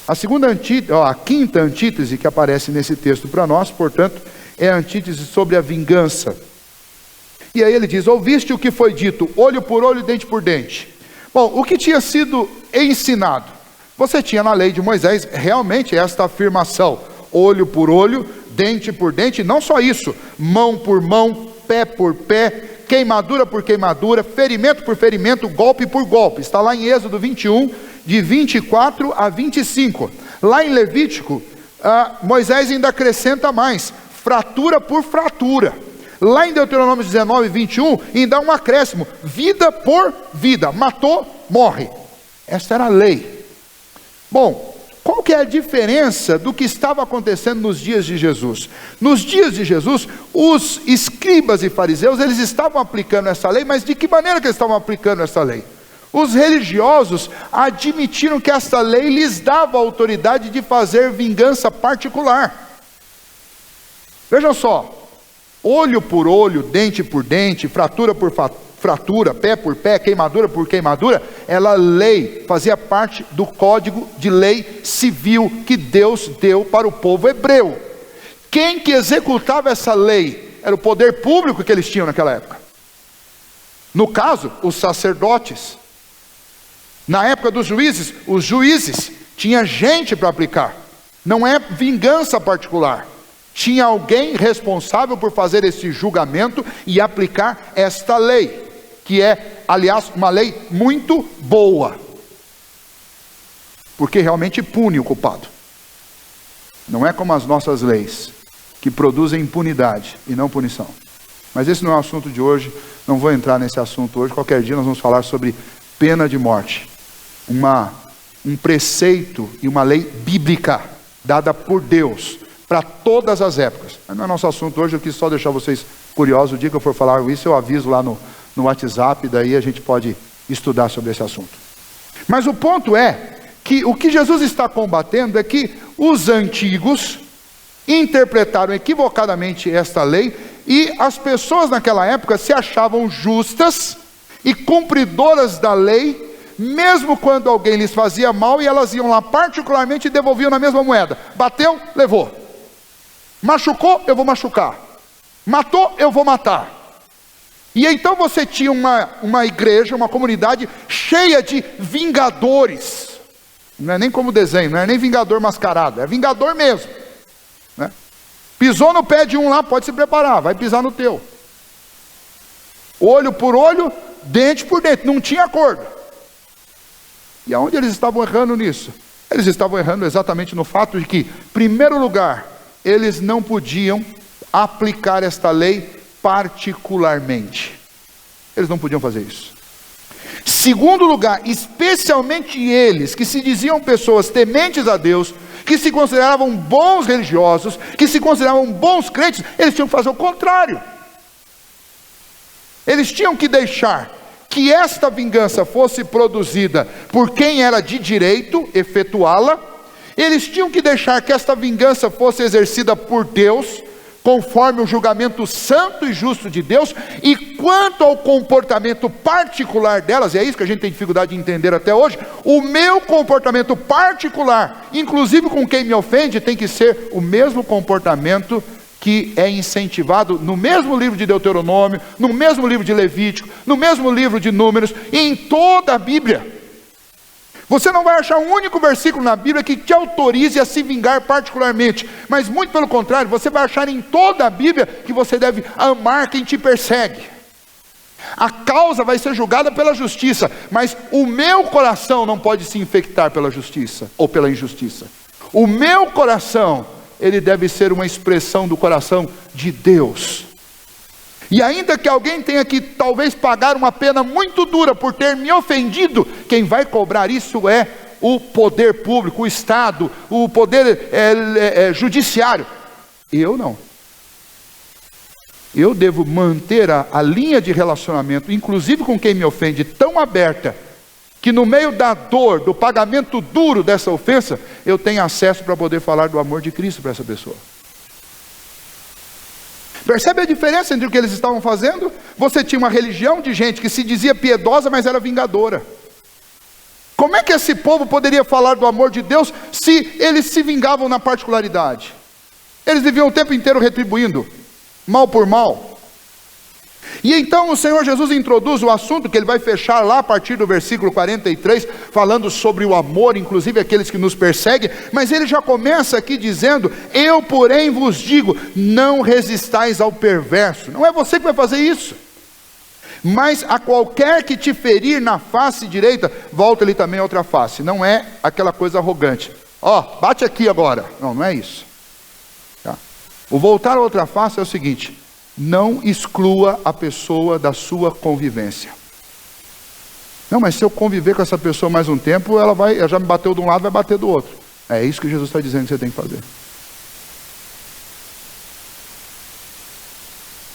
A quinta antítese que aparece nesse texto para nós, portanto, é a antítese sobre a vingança. E aí ele diz: ouviste o que foi dito, olho por olho, dente por dente. Bom, o que tinha sido ensinado? Você tinha na lei de Moisés realmente esta afirmação: olho por olho, dente por dente. Não só isso, mão por mão, pé por pé, queimadura por queimadura, ferimento por ferimento, golpe por golpe. Está lá em Êxodo 21, de 24 a 25. Lá em Levítico, Moisés ainda acrescenta mais: fratura por fratura. Lá em Deuteronômio 19, 21, ainda um acréscimo: vida por vida. Matou, morre. Essa era a lei. Bom, qual que é a diferença do que estava acontecendo nos dias de Jesus? Nos dias de Jesus, os escribas e fariseus, eles estavam aplicando essa lei, mas de que maneira que eles estavam aplicando essa lei? Os religiosos admitiram que essa lei lhes dava a autoridade de fazer vingança particular. Vejam só: olho por olho, dente por dente, fratura por fratura, pé por pé, queimadura por queimadura, lei fazia parte do código de lei civil que Deus deu para o povo hebreu. Quem que executava essa lei era o poder público que eles tinham naquela época. No caso, os sacerdotes. Na época dos juízes, os juízes tinha gente para aplicar. Não é vingança particular. Tinha alguém responsável por fazer esse julgamento e aplicar esta lei, que é, aliás, uma lei muito boa, porque realmente pune o culpado. Não é como as nossas leis, que produzem impunidade e não punição. Mas esse não é o assunto de hoje, não vou entrar nesse assunto hoje. Qualquer dia nós vamos falar sobre pena de morte, um preceito e uma lei bíblica, dada por Deus, para todas as épocas. Mas não é nosso assunto hoje, eu quis só deixar vocês curiosos. O dia que eu for falar isso, eu aviso lá no WhatsApp, daí a gente pode estudar sobre esse assunto. Mas o ponto é que o que Jesus está combatendo é que os antigos interpretaram equivocadamente esta lei, e as pessoas naquela época se achavam justas e cumpridoras da lei, mesmo quando alguém lhes fazia mal, e elas iam lá particularmente e devolviam na mesma moeda. Bateu, levou. Machucou, eu vou machucar. Matou, eu vou matar. E então você tinha uma igreja, uma comunidade cheia de vingadores. Não é nem como desenho, não é nem vingador mascarado, é vingador mesmo, né? Pisou no pé de um lá, pode se preparar, vai pisar no teu. Olho por olho, dente por dente, não tinha acordo. E aonde eles estavam errando nisso? Eles estavam errando exatamente no fato de que, em primeiro lugar, eles não podiam aplicar esta lei particularmente. Eles não podiam fazer isso. Segundo lugar, especialmente eles, que se diziam pessoas tementes a Deus, que se consideravam bons religiosos, que se consideravam bons crentes, eles tinham que fazer o contrário. Eles tinham que deixar que esta vingança fosse produzida por quem era de direito efetuá-la. Eles tinham que deixar que esta vingança fosse exercida por Deus, conforme o julgamento santo e justo de Deus. E quanto ao comportamento particular delas, e é isso que a gente tem dificuldade de entender até hoje, o meu comportamento particular, inclusive com quem me ofende, tem que ser o mesmo comportamento que é incentivado no mesmo livro de Deuteronômio, no mesmo livro de Levítico, no mesmo livro de Números, e em toda a Bíblia. Você não vai achar um único versículo na Bíblia que te autorize a se vingar particularmente, mas muito pelo contrário, você vai achar em toda a Bíblia que você deve amar quem te persegue. A causa vai ser julgada pela justiça, mas o meu coração não pode se infectar pela justiça ou pela injustiça. O meu coração, ele deve ser uma expressão do coração de Deus. E ainda que alguém tenha que talvez pagar uma pena muito dura por ter me ofendido, quem vai cobrar isso é o poder público, o Estado, o poder judiciário. Eu não. Eu devo manter a linha de relacionamento, inclusive com quem me ofende, tão aberta, que no meio da dor, do pagamento duro dessa ofensa, eu tenho acesso para poder falar do amor de Cristo para essa pessoa. Percebe a diferença entre o que eles estavam fazendo? Você tinha uma religião de gente que se dizia piedosa, mas era vingadora. Como é que esse povo poderia falar do amor de Deus se eles se vingavam na particularidade? Eles viviam o tempo inteiro retribuindo, mal por mal. E então o Senhor Jesus introduz o assunto que ele vai fechar lá a partir do versículo 43, falando sobre o amor, inclusive aqueles que nos perseguem, mas ele já começa aqui dizendo: eu porém vos digo, não resistais ao perverso. Não é você que vai fazer isso, mas a qualquer que te ferir na face direita, volta-lhe também a outra face. Não é aquela coisa arrogante, bate aqui agora. Não é isso. Tá? O voltar a outra face é o seguinte: não exclua a pessoa da sua convivência. Não, mas se eu conviver com essa pessoa mais um tempo, ela já me bateu de um lado, vai bater do outro. É isso que Jesus está dizendo que você tem que fazer.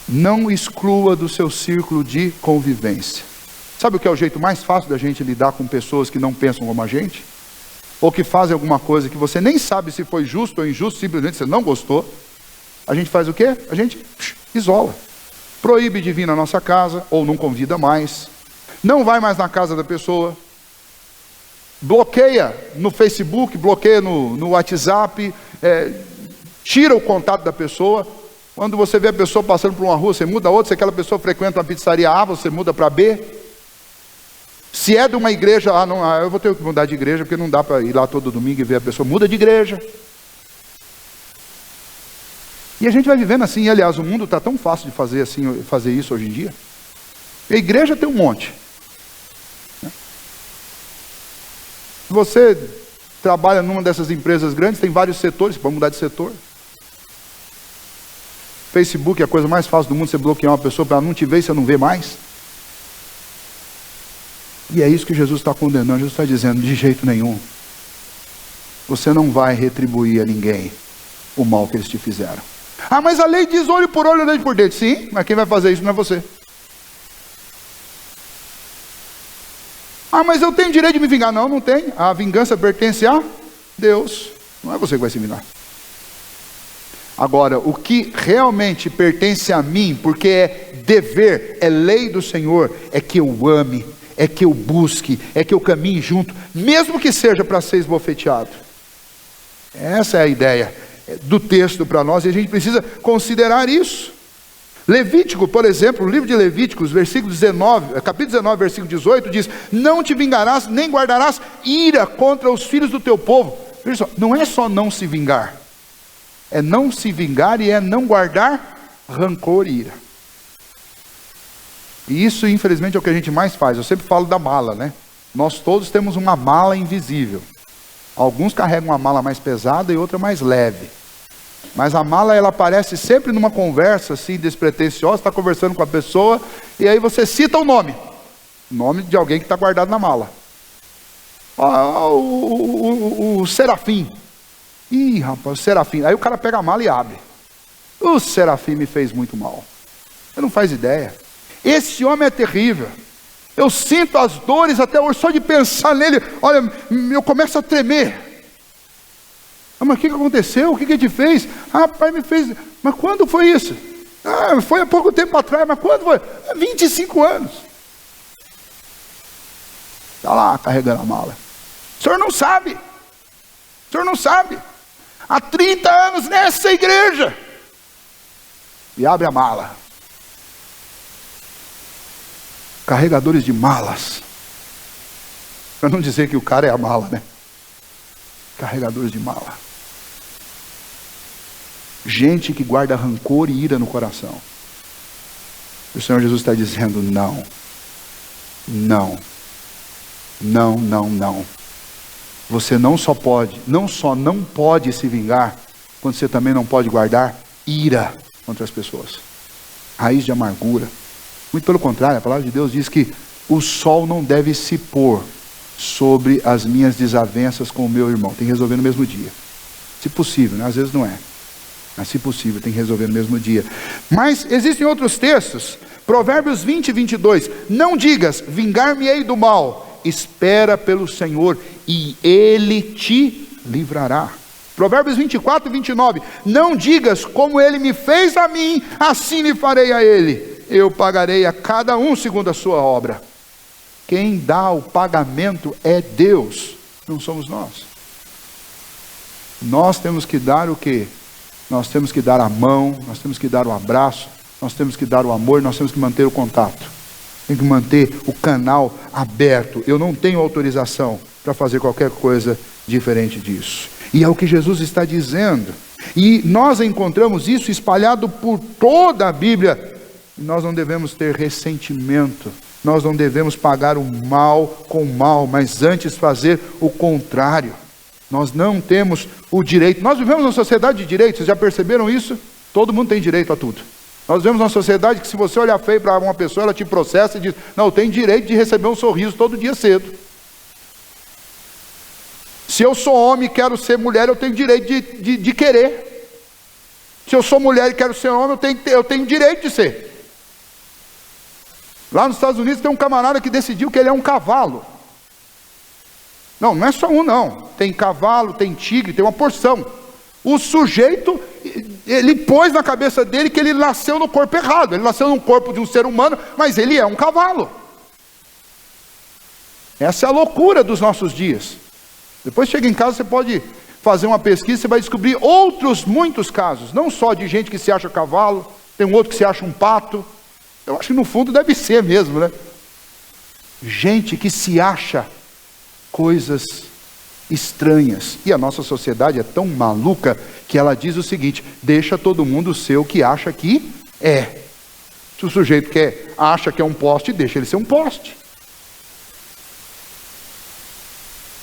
Não exclua do seu círculo de convivência. Sabe o que é o jeito mais fácil da gente lidar com pessoas que não pensam como a gente? Ou que fazem alguma coisa que você nem sabe se foi justo ou injusto, simplesmente você não gostou. A gente faz o quê? A gente isola. Proíbe de vir na nossa casa, ou não convida mais. Não vai mais na casa da pessoa. Bloqueia no Facebook, bloqueia no WhatsApp. Tira o contato da pessoa. Quando você vê a pessoa passando por uma rua, você muda a outra. Se aquela pessoa frequenta uma pizzaria A, você muda para B. Se é de uma igreja, eu vou ter que mudar de igreja, porque não dá para ir lá todo domingo e ver a pessoa. Muda de igreja. E a gente vai vivendo assim. Aliás, o mundo está tão fácil de fazer isso hoje em dia. A igreja tem um monte. Se você trabalha numa dessas empresas grandes, tem vários setores, você pode mudar de setor. Facebook é a coisa mais fácil do mundo, você bloquear uma pessoa para ela não te ver e você não vê mais. E é isso que Jesus está condenando. Jesus está dizendo: de jeito nenhum, você não vai retribuir a ninguém o mal que eles te fizeram. Mas a lei diz olho por olho, dente por dente. Sim, mas quem vai fazer isso não é você. Mas eu tenho direito de me vingar. Não tem. A vingança pertence a Deus. Não é você que vai se vingar. Agora, o que realmente pertence a mim, porque é dever, é lei do Senhor, é que eu ame, é que eu busque, é que eu caminhe junto, mesmo que seja para ser esbofeteado. Essa é a ideia do texto para nós, e a gente precisa considerar isso. Levítico, por exemplo, o livro de Levíticos, capítulo 19, versículo 18, diz: não te vingarás, nem guardarás ira contra os filhos do teu povo. Veja só, não é só não se vingar, é não se vingar e é não guardar rancor e ira. E isso, infelizmente, é o que a gente mais faz. Eu sempre falo da mala, né? Nós todos temos uma mala invisível. Alguns carregam uma mala mais pesada e outra mais leve. Mas a mala, ela aparece sempre numa conversa assim, despretensiosa. Está conversando com a pessoa e aí você cita o nome de alguém que está guardado na mala. O Serafim. Ih, rapaz, o Serafim. Aí o cara pega a mala e abre. O Serafim me fez muito mal. Você não faz ideia. Esse homem é terrível. Eu sinto as dores até hoje, só de pensar nele. Olha, eu começo a tremer. Mas o que aconteceu? O que ele te fez? Pai, me fez. Mas quando foi isso? Foi há pouco tempo atrás. Mas quando foi? 25 anos. Está lá carregando a mala. O senhor não sabe. O senhor não sabe. Há 30 anos nessa igreja. E abre a mala. Carregadores de malas. Para não dizer que o cara é a mala, né? Carregadores de mala. Gente que guarda rancor e ira no coração. O Senhor Jesus está dizendo: não. Não. Não, não, não. Você não só não pode se vingar, quando você também não pode guardar ira contra as pessoas. Raiz de amargura. Muito pelo contrário, a palavra de Deus diz que o sol não deve se pôr sobre as minhas desavenças com o meu irmão. Tem que resolver no mesmo dia. Se possível, né? Às vezes não é. Mas se possível, tem que resolver no mesmo dia. Mas existem outros textos. Provérbios 20 e 22. Não digas: vingar-me-ei do mal. Espera pelo Senhor e Ele te livrará. Provérbios 24 e 29. Não digas: como Ele me fez a mim, assim lhe farei a Ele. Eu pagarei a cada um segundo a sua obra. Quem dá o pagamento é Deus, não somos nós. Nós temos que dar o quê? Nós temos que dar a mão, nós temos que dar o abraço, nós temos que dar o amor, nós temos que manter o contato. Tem que manter o canal aberto. Eu não tenho autorização para fazer qualquer coisa diferente disso. E é o que Jesus está dizendo. E nós encontramos isso espalhado por toda a Bíblia. E nós não devemos ter ressentimento. Nós não devemos pagar o mal com o mal, mas antes fazer o contrário. Nós não temos o direito. Nós vivemos numa sociedade de direitos, vocês já perceberam isso? Todo mundo tem direito a tudo. Nós vivemos numa sociedade que se você olhar feio para uma pessoa, ela te processa e diz, não, eu tenho direito de receber um sorriso todo dia cedo. Se eu sou homem e quero ser mulher, eu tenho direito de querer. Se eu sou mulher e quero ser homem, eu tenho direito de ser. Lá nos Estados Unidos tem um camarada que decidiu que ele é um cavalo. Não, não é só um não. Tem cavalo, tem tigre, tem uma porção. O sujeito, ele pôs na cabeça dele que ele nasceu no corpo errado. Ele nasceu no corpo de um ser humano, mas ele é um cavalo. Essa é a loucura dos nossos dias. Depois chega em casa, você pode fazer uma pesquisa, você vai descobrir muitos casos. Não só de gente que se acha cavalo, tem um outro que se acha um pato. Eu acho que no fundo deve ser mesmo, né? Gente que se acha coisas estranhas. E a nossa sociedade é tão maluca que ela diz o seguinte, deixa todo mundo ser o que acha que é. Se o sujeito acha que é um poste, deixa ele ser um poste.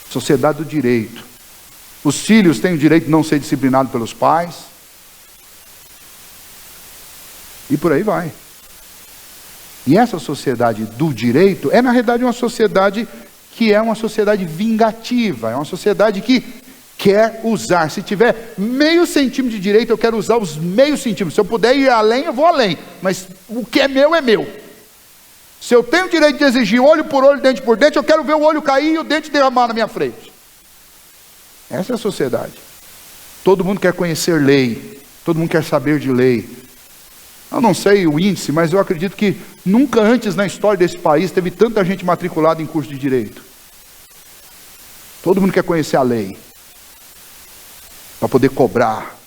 Sociedade do direito. Os filhos têm o direito de não ser disciplinados pelos pais. E por aí vai. E essa sociedade do direito é na realidade uma sociedade que é uma sociedade vingativa, é uma sociedade que quer usar, se tiver meio centímetro de direito, eu quero usar os meios centímetros, se eu puder ir além, eu vou além, mas o que é meu é meu. Se eu tenho o direito de exigir olho por olho, dente por dente, eu quero ver o olho cair e o dente derramar na minha frente. Essa é a sociedade. Todo mundo quer conhecer lei, todo mundo quer saber de lei. Eu não sei o índice, mas eu acredito que nunca antes na história desse país teve tanta gente matriculada em curso de direito. Todo mundo quer conhecer a lei, para poder cobrar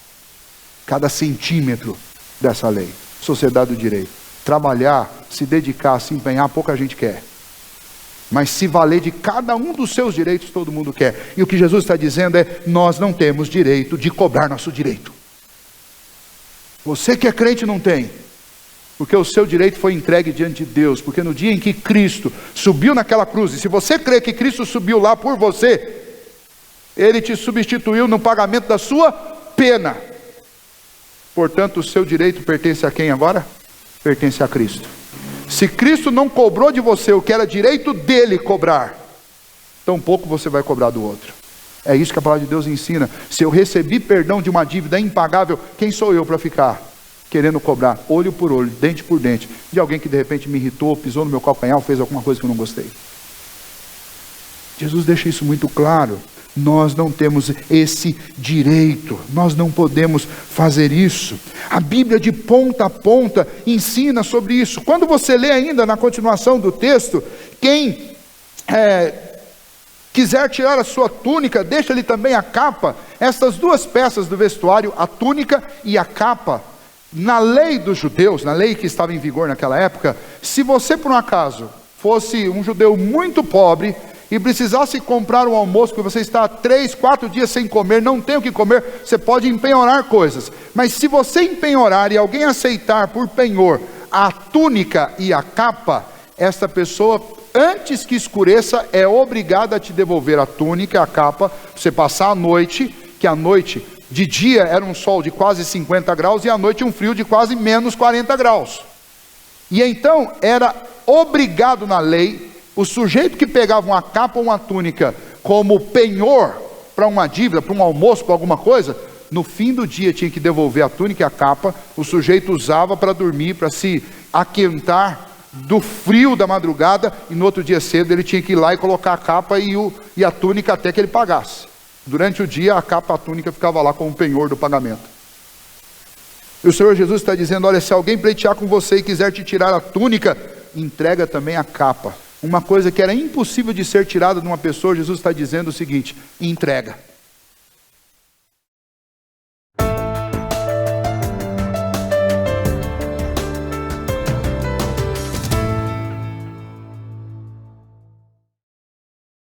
cada centímetro dessa lei. Sociedade do direito. Trabalhar, se dedicar, se empenhar, pouca gente quer. Mas se valer de cada um dos seus direitos, todo mundo quer. E o que Jesus está dizendo é, nós não temos direito de cobrar nosso direito. Você que é crente não tem, porque o seu direito foi entregue diante de Deus, porque no dia em que Cristo subiu naquela cruz, e se você crê que Cristo subiu lá por você, Ele te substituiu no pagamento da sua pena. Portanto, o seu direito pertence a quem agora? Pertence a Cristo. Se Cristo não cobrou de você o que era direito dele cobrar, tampouco você vai cobrar do outro. É isso que a palavra de Deus ensina. Se eu recebi perdão de uma dívida impagável, quem sou eu para ficar querendo cobrar olho por olho, dente por dente, de alguém que de repente me irritou, pisou no meu calcanhar, fez alguma coisa que eu não gostei? Jesus deixa isso muito claro. Nós não temos esse direito, nós não podemos fazer isso. A Bíblia de ponta a ponta ensina sobre isso. Quando você lê ainda na continuação do texto, quem quiser tirar a sua túnica, deixa-lhe também a capa. Essas duas peças do vestuário, a túnica e a capa, na lei dos judeus, na lei que estava em vigor naquela época, se você por um acaso fosse um judeu muito pobre e precisasse comprar um almoço, porque você está 3, 4 dias sem comer, não tem o que comer, você pode empenhorar coisas. Mas se você empenhorar e alguém aceitar por penhor a túnica e a capa, essa pessoa, antes que escureça, é obrigada a te devolver a túnica, a capa, você passar a noite, que a noite, de dia era um sol de quase 50 graus, e à noite um frio de quase menos 40 graus. E então, era obrigado na lei, o sujeito que pegava uma capa ou uma túnica como penhor para uma dívida, para um almoço, para alguma coisa, no fim do dia tinha que devolver a túnica e a capa, o sujeito usava para dormir, para se aquentar do frio da madrugada, e no outro dia cedo ele tinha que ir lá e colocar a capa e a túnica até que ele pagasse. Durante o dia a capa e a túnica ficava lá como penhor do pagamento. E o Senhor Jesus está dizendo, olha, se alguém pleitear com você e quiser te tirar a túnica, entrega também a capa. uma coisa que era impossível de ser tirada de uma pessoa, Jesus está dizendo o seguinte: entrega.